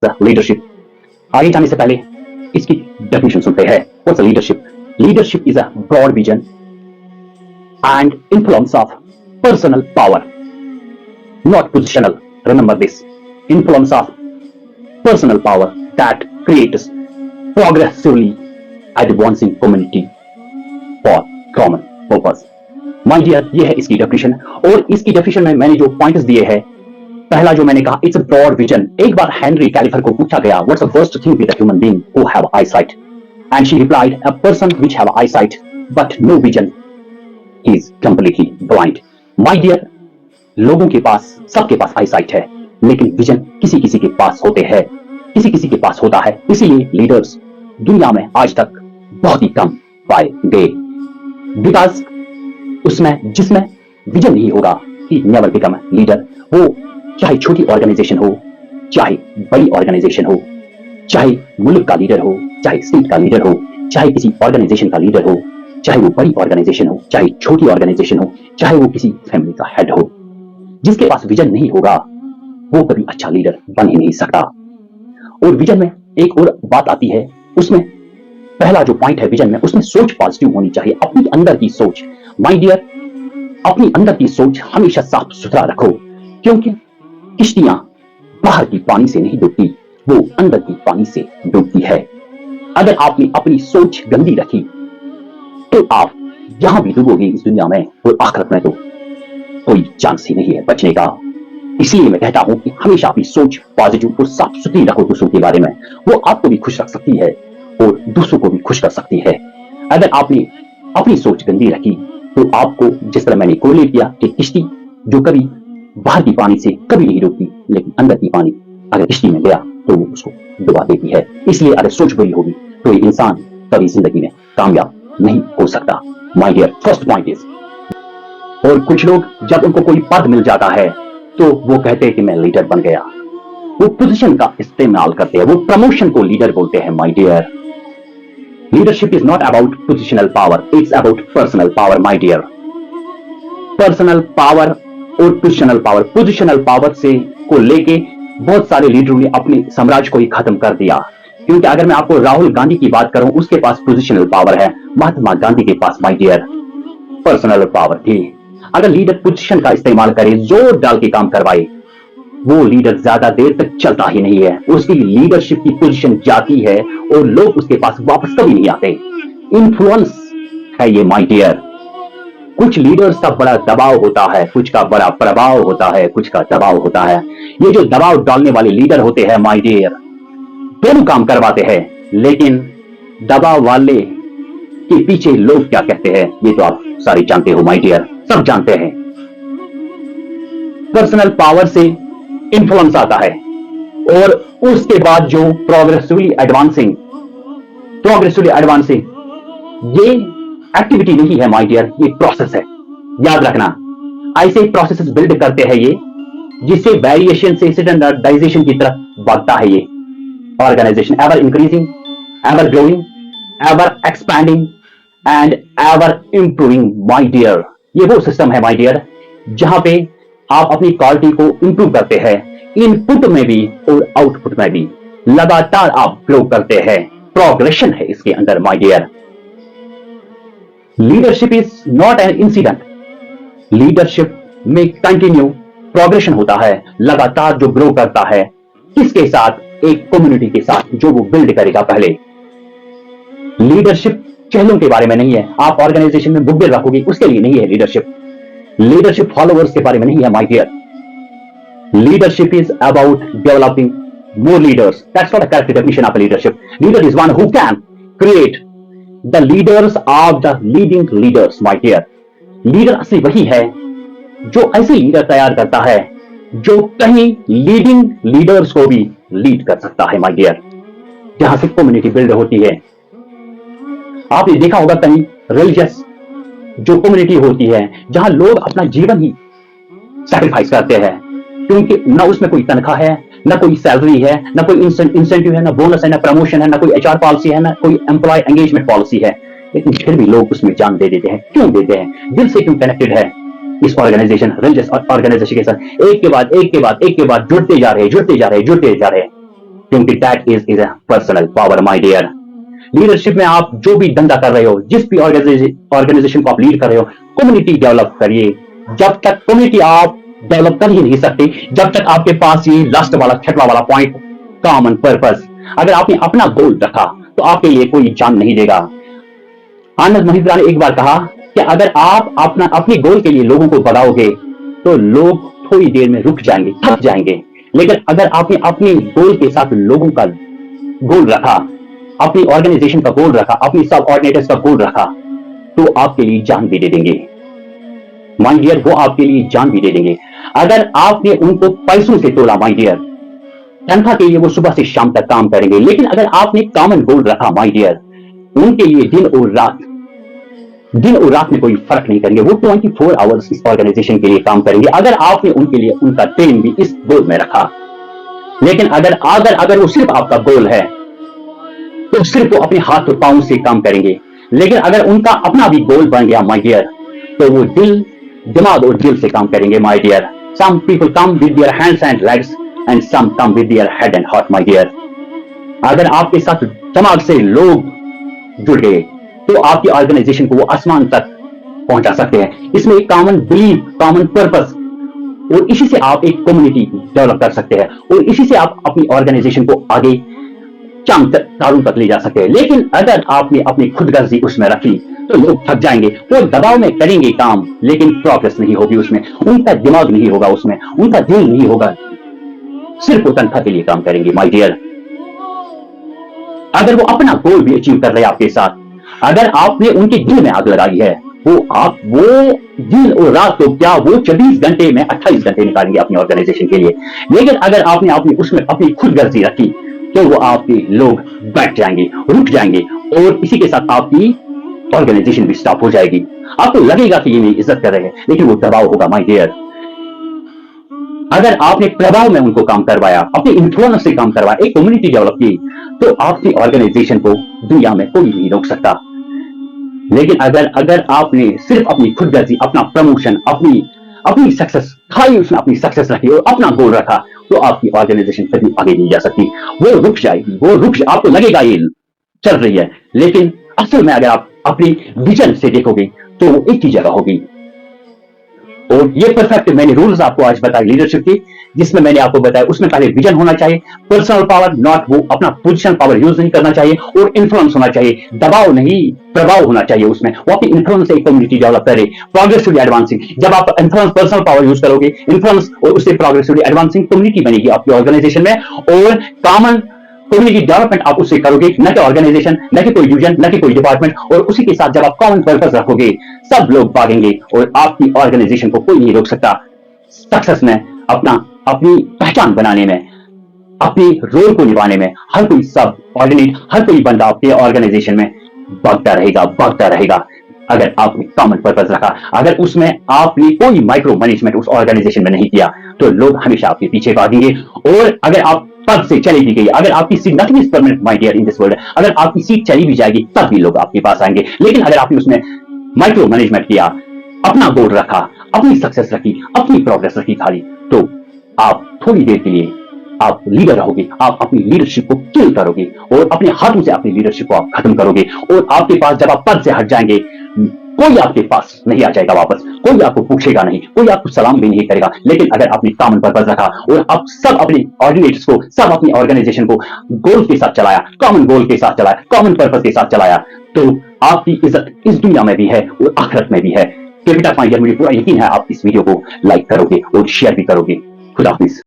Leadership. आगे जाने से पहले इसकी डेफिनेशन सुनते हैं। What's leadership? Leadership is a broad vision and influence of personal power, not positional. Remember this. Influence of personal power that creates progressively advancing community for common purpose. My dear, ये है इसकी definition. और इसकी definition में मैंने जो points दिए हैं, पहला जो मैंने कहा, इट्स अ ब्रॉड विजन। एक बार हेनरी कैलिफर को पूछा गया, what's the first thing with a human being who have eyesight, and she replied, a person which have eyesight but no vision is completely blind. My dear, लोगों के पास, सबके पास eyesight है, लेकिन vision किसी किसी के पास होते हैं, किसी किसी के पास होता है। इसीलिए लीडर्स दुनिया में आज तक बहुत ही कम पाए गए, बिकॉज उसमें जिसमें विजन नहीं होगा, ही नेवर बिकम लीडर। वो चाहे छोटी ऑर्गेनाइजेशन हो, चाहे बड़ी ऑर्गेनाइजेशन हो, चाहे मुल्क का लीडर हो, चाहे स्टेट का लीडर हो, चाहे किसी ऑर्गेनाइजेशन का लीडर हो, चाहे वो बड़ी ऑर्गेनाइजेशन हो, चाहे छोटी ऑर्गेनाइजेशन हो, चाहे वो किसी फैमिली का हेड हो, जिसके पास विजन नहीं होगा वो कभी अच्छा लीडर बन ही नहीं सकता। और विजन में एक और बात आती है, उसमें पहला जो पॉइंट है विजन में, उसमें सोच पॉजिटिव होनी चाहिए, अपनी अंदर की सोच। माय डियर, अपनी अंदर की सोच हमेशा साफ सुथरा रखो, क्योंकि किश्तियां बाहर की पानी से नहीं डूबती, वो अंदर की पानी से डूबती है। अगर आपने अपनी सोच गंदी रखी तो आप यहां भी डूबोगे इस दुनिया में, और आखिरत में तो कोई चांस ही नहीं है बचने का। इसलिए मैं कहता हूं कि हमेशा अपनी सोच पॉजिटिव और साफ सुथरी रखो दूसरों के बारे में। वो आपको भी खुश रख सकती है और दूसरों को भी खुश कर सकती है। अगर आपने अपनी सोच गंदी रखी तो आपको, जिस तरह मैंने कोरिलेट किया कि किश्ती जो कभी बाहर की पानी से कभी नहीं डूबती, लेकिन अंदर की पानी अगर किश्ती में गया तो वो उसको डुबा देती है। इसलिए अगर सोच बुरी होगी तो ये इंसान कभी जिंदगी में कामयाब नहीं हो सकता। My dear, first point is. और कुछ लोग जब उनको कोई पद मिल जाता है तो वो कहते हैं कि मैं लीडर बन गया, वो पोजीशन का इस्तेमाल करते हैं, वो प्रमोशन को लीडर बोलते हैं। My dear, leadership is not about positional power, it's about personal power. My dear, personal power और पोजिशनल पावर से को लेके बहुत सारे लीडरों ने अपने साम्राज्य को ही खत्म कर दिया। क्योंकि अगर मैं आपको राहुल गांधी की बात करूं, उसके पास पोजिशनल पावर है, महात्मा गांधी के पास माय डियर पर्सनल पावर थी। अगर लीडर पोजीशन का इस्तेमाल करे, जोर डाल के काम करवाए, वो लीडर ज्यादा देर तक चलता ही नहीं है, उसकी लीडरशिप की पोजीशन जाती है और लोग उसके पास वापस कभी नहीं आते। इन्फ्लुएंस है ये माय डियर। कुछ लीडर्स का बड़ा दबाव होता है, कुछ का बड़ा प्रभाव होता है, कुछ का दबाव होता है। ये जो दबाव डालने वाले लीडर होते हैं माय डियर, दोनों काम करवाते हैं, लेकिन दबाव वाले के पीछे लोग क्या कहते हैं ये तो आप सारे जानते हो माय डियर, सब जानते हैं। पर्सनल पावर से इन्फ्लुएंस आता है और उसके बाद जो प्रोग्रेसिवली एडवांसिंग ये एक्टिविटी नहीं है माय डियर, ये प्रोसेस है। याद रखना, ऐसे प्रोसेसेस बिल्ड करते हैं ये, जिससे वेरिएशन से स्टैंडर्डाइजेशन की तरफ बढ़ता है ये organisation, ever increasing, ever growing, ever expanding and ever improving. My dear, ये वो सिस्टम है माय डियर जहां पे आप अपनी क्वालिटी को इंप्रूव करते हैं, इनपुट में भी और आउटपुट में भी लगातार आप ग्रो करते हैं, प्रोग्रेशन है इसके अंदर my dear. Leadership is not an incident, leadership में कंटिन्यू प्रोग्रेशन होता है, लगातार जो ग्रो करता है, किसके साथ? एक कम्युनिटी के साथ जो वो बिल्ड करेगा। पहले लीडरशिप चेहलों के बारे में नहीं है, आप ऑर्गेनाइजेशन में बुक रखोगे उसके लिए नहीं है लीडरशिप। लीडरशिप फॉलोअर्स के बारे में नहीं है my dear. Leadership is about developing more leaders. That's not a correct definition of a leadership. Leader is one who can create the leaders of the leading leaders, my dear. Leader असली वही है जो ऐसे leader तैयार करता है जो कहीं लीडिंग लीडर्स को भी लीड कर सकता है माय डियर, जहां से कम्युनिटी बिल्ड होती है। आपने देखा होगा कहीं रिलीजियस जो कम्युनिटी होती है जहां लोग अपना जीवन ही सैक्रिफाइस करते हैं, क्योंकि ना उसमें कोई तनख्वाह है, ना कोई सैलरी है, ना कोई इंसेंटिव है, ना बोनस है, ना प्रमोशन है, ना कोई एचआर पॉलिसी है, ना कोई एम्प्लॉय एंगेजमेंट पॉलिसी है, लेकिन फिर भी लोग उसमें जान दे देते हैं। क्यों देते हैं? दिल से क्यों कनेक्टेड है इस ऑर्गेनाइजेशन, रिलीजियस ऑर्गेनाइजेशन के साथ। एक के बाद जुड़ते जा रहे हैं। क्योंकि that is a personal power my dear. Leadership में आप जो भी धंधा कर रहे हो, जिस भी ऑर्गेनाइजेशन को आप लीड कर रहे हो, कम्युनिटी डेवलप करिए। जब तक कम्युनिटी आप डेवलप कर ही नहीं सकते, जब तक आपके पास ये लास्ट वाला छठवा वाला पॉइंट, कॉमन पर्पस, अगर आपने अपना गोल रखा तो आपके लिए कोई जान नहीं देगा। आनंद महिंद्रा ने एक बार कहा कि अगर आप अपने गोल के लिए लोगों को बढ़ाओगे तो लोग थोड़ी देर में रुक जाएंगे, थक जाएंगे। लेकिन अगर आपने अपने गोल के साथ लोगों का गोल रखा, अपनी ऑर्गेनाइजेशन का गोल रखा, अपनी सब ऑर्डिनेटर्स का गोल रखा, तो आपके लिए जान भी दे देंगे माय डियर, वो आपके लिए जान भी दे देंगे। अगर आपने उनको पैसों से तोला माय डियर, तनख्वाह के लिए वो सुबह से शाम तक काम करेंगे। लेकिन अगर आपने कॉमन गोल रखा माय डियर, उनके लिए दिन और रात में कोई फर्क नहीं करेंगे, वो 24 आवर्स इस ऑर्गेनाइजेशन के लिए काम करेंगे। अगर आपने उनके लिए उनका ट्रेन भी इस गोल में रखा। लेकिन अगर वो सिर्फ आपका गोल है तो सिर्फ वो अपने हाथ और पांव से काम करेंगे। लेकिन अगर उनका अपना भी गोल बन गया माय डियर, तो वो दिमाग और दिल से काम करेंगे my dear. Some people come with their hands and legs and some come with their head and heart my dear. अगर आपके साथ दिमाग से लोग जुड़ गए तो आपकी ऑर्गेनाइजेशन को वो आसमान तक पहुंचा सकते हैं। इसमें एक कॉमन बिलीफ, कॉमन पर्पस, और इसी से आप एक कम्युनिटी डेवलप कर सकते हैं और इसी से आप अपनी ऑर्गेनाइजेशन को आगे चांद तारों तक ले जा सकते हैं। लेकिन अगर आपने अपनी खुदगर्जी उसमें रखी तो लोग थक जाएंगे, वो दबाव में करेंगे काम, लेकिन प्रोग्रेस नहीं होगी उसमें, उनका दिमाग नहीं होगा उसमें, उनका दिल नहीं होगा, सिर्फ वो तनख्वाह के लिए काम करेंगे माय डियर। अगर वो अपना गोल भी अचीव कर रहे हैं आपके साथ, अगर आपने उनके दिल में आग लगाई है, वो दिन और रात तो क्या, वो 24 घंटे में 28 घंटे निकालेंगे अपनी ऑर्गेनाइजेशन के लिए। लेकिन अगर आपने उसमें अपनी खुदगर्जी रखी तो वो आपके लोग बैठ जाएंगे, रुक जाएंगे, और इसी के साथ आपकी ऑर्गेनाइजेशन भी स्टॉप हो जाएगी। आपको लगेगा कि ये मेरी इज्जत कर रहे हैं, लेकिन वो दबाव होगा माय डियर। अगर आपने प्रभाव में उनको काम करवाया, अपने इन्फ्लुएंस से काम करवाया, एक कम्युनिटी डेवलप की, तो आपकी ऑर्गेनाइजेशन को दुनिया में कोई नहीं रोक सकता। लेकिन अगर आपने सिर्फ अपनी खुदगर्जी, अपना प्रमोशन, अपनी सक्सेस खाली, उसमें अपनी सक्सेस रखी और अपना गोल रखा, तो आपकी ऑर्गेनाइजेशन कभी आगे नहीं जा सकती, वो रुक जाएगी। आपको लगेगा ये चल रही है, लेकिन असल में अगर आप अपनी विजन से देखोगे तो वो एक ही जगह होगी। और ये परफेक्ट मैंने रूल्स आपको आज बताए लीडरशिप की, जिसमें मैंने आपको बताया उसमें पहले विजन होना चाहिए, पर्सनल पावर, नॉट वो अपना पोजीशन पावर यूज नहीं करना चाहिए, और इन्फ्लुएंस होना चाहिए, दबाव नहीं प्रभाव होना चाहिए उसमें, वो अपनी इन्फ्लुएंस से एक कम्युनिटी डेवलप करे, प्रोग्रेसिवली एडवांसिंग। जब आप इन्फ्लुएंस पर्सनल पावर यूज करोगे, इन्फ्लुएंस और उससे प्रोग्रेसिवली एडवांसिंग कम्युनिटी बनेगी आपकी ऑर्गेनाइजेशन में, और कॉमन कम्युनिटी डेवलपमेंट आप उससे करोगे, न कि ऑर्गेनाइजेशन, न कि कोई डिवीजन, न कि कोई डिपार्टमेंट। और उसी के साथ जब आप कॉमन पर्पस रखोगे, सब लोग भागेंगे और आपकी ऑर्गेनाइजेशन को कोई नहीं रोक सकता सक्सेस में, अपनी पहचान बनाने में, अपनी रोल को निभाने में। हर कोई सब ऑर्डिनेट, हर कोई बंदा आपके ऑर्गेनाइजेशन में भागता रहेगा। अगर आपने कॉमन पर्पस रखा, अगर उसमें आपने कोई माइक्रो मैनेजमेंट उस ऑर्गेनाइजेशन में नहीं किया, तो लोग हमेशा आपके पीछे भागेंगे। और अगर आप पद से चली भी गई, अगर आपकी seat, nothing is permanent my dear in this world, अगर आपकी सीट चली भी जाएगी तब भी लोग आपके पास आएंगे। लेकिन अगर आपने उसमें माइक्रो मैनेजमेंट किया, अपना गोल रखा, अपनी सक्सेस रखी, अपनी प्रोग्रेस रखी खाली, तो आप थोड़ी देर के लिए आप लीडर रहोगे, आप अपनी लीडरशिप को किल करोगे और अपने हाथों से अपनी लीडरशिप को आप खत्म करोगे। और आपके पास जब आप पद से हट जाएंगे, कोई आपके पास नहीं आ जाएगा वापस, कोई आपको पूछेगा नहीं, कोई आपको सलाम भी नहीं करेगा। लेकिन अगर आपने कॉमन पर्पस रखा और आप सब अपने ऑर्डिनेटर्स को, सब अपनी ऑर्गेनाइजेशन को गोल के साथ चलाया, कॉमन गोल के साथ चलाया, कॉमन पर्पस के साथ चलाया, तो आपकी इज्जत इस दुनिया में भी है और आखिरत में भी है। तो बेटा माय डियर, मुझे पूरा यकीन है आप इस वीडियो को लाइक करोगे और शेयर भी करोगे। खुदा हाफिज।